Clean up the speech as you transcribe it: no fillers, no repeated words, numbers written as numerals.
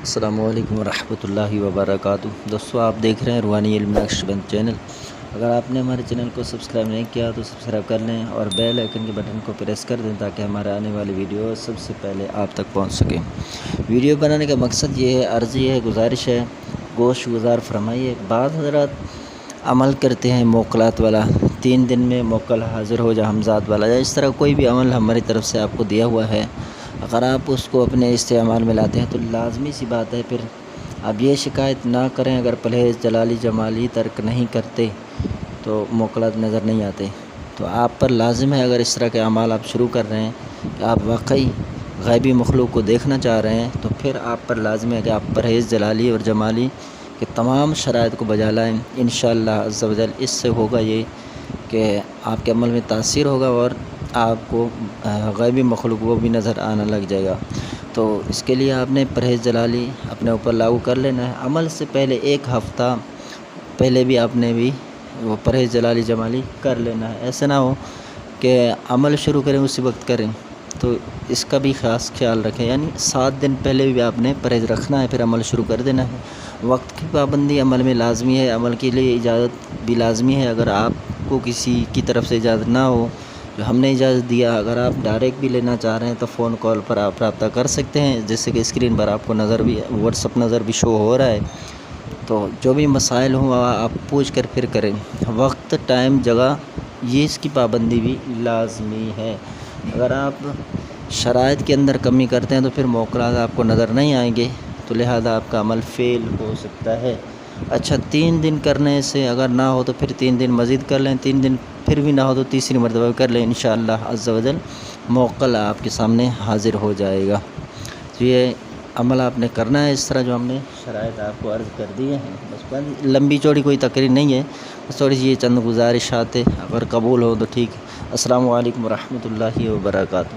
السلام علیکم ورحمۃ اللہ وبرکاتہ۔ دوستو، آپ دیکھ رہے ہیں روحانی علم نقشبند چینل۔ اگر آپ نے ہمارے چینل کو سبسکرائب نہیں کیا تو سبسکرائب کر لیں اور بیل آئیکن کے بٹن کو پریس کر دیں تاکہ ہمارے آنے والی ویڈیو سب سے پہلے آپ تک پہنچ سکیں۔ ویڈیو بنانے کا مقصد یہ ہے، عرض یہ ہے، گزارش ہے، گوش گزار فرمائیے۔ بعض حضرات عمل کرتے ہیں موکلات والا، 3 دن میں موکل حاضر ہو جا ہمزاد والا، یا اس طرح کوئی بھی عمل ہماری طرف سے آپ کو دیا ہوا ہے، اگر آپ اس کو اپنے استعمال میں لاتے ہیں تو لازمی سی بات ہے پھر آپ یہ شکایت نہ کریں اگر پرہیز جلالی جمالی ترک نہیں کرتے تو موکلات نظر نہیں آتے۔ تو آپ پر لازم ہے، اگر اس طرح کے اعمال آپ شروع کر رہے ہیں کہ آپ واقعی غیبی مخلوق کو دیکھنا چاہ رہے ہیں، تو پھر آپ پر لازم ہے کہ آپ پرہیز جلالی اور جمالی کے تمام شرائط کو بجا لائیں۔ انشاءاللہ عز و جل اس سے ہوگا یہ کہ آپ کے عمل میں تاثیر ہوگا اور آپ کو غیبی مخلوق وہ بھی نظر آنا لگ جائے گا۔ تو اس کے لیے آپ نے پرہیز جلالی اپنے اوپر لاگو کر لینا ہے۔ عمل سے پہلے 1 ہفتہ پہلے بھی آپ نے بھی وہ پرہیز جلالی جمالی کر لینا ہے۔ ایسے نہ ہو کہ عمل شروع کریں اسی وقت کریں، تو اس کا بھی خاص خیال رکھیں، یعنی 7 دن پہلے بھی آپ نے پرہیز رکھنا ہے، پھر عمل شروع کر دینا ہے۔ وقت کی پابندی عمل میں لازمی ہے، عمل کے لیے اجازت بھی لازمی ہے۔ اگر آپ کو کسی کی طرف سے اجازت نہ ہو، جو ہم نے اجازت دیا، اگر آپ ڈائریکٹ بھی لینا چاہ رہے ہیں تو فون کال پر آپ رابطہ کر سکتے ہیں، جیسے کہ اسکرین پر آپ کو نظر بھی واٹس اپ نظر بھی شو ہو رہا ہے۔ تو جو بھی مسائل ہوں آپ پوچھ کر پھر کریں۔ وقت، ٹائم، جگہ، یہ اس کی پابندی بھی لازمی ہے۔ اگر آپ شرائط کے اندر کمی کرتے ہیں تو پھر موکلات آپ کو نظر نہیں آئیں گے، تو لہذا آپ کا عمل فیل ہو سکتا ہے۔ اچھا، 3 دن کرنے سے اگر نہ ہو تو پھر 3 دن مزید کر لیں، 3 دن پھر بھی نہ ہو تو تیسری مرتبہ کر لیں، انشاءاللہ عز و جل موکل آپ کے سامنے حاضر ہو جائے گا۔ تو یہ عمل آپ نے کرنا ہے اس طرح جو ہم نے شرائط آپ کو عرض کر دی ہیں۔ بس لمبی چوڑی کوئی تقریر نہیں ہے، بس تھوڑی سی یہ چند گزارشات ہے، اگر قبول ہو تو ٹھیک۔ السلام علیکم ورحمۃ اللہ وبرکاتہ۔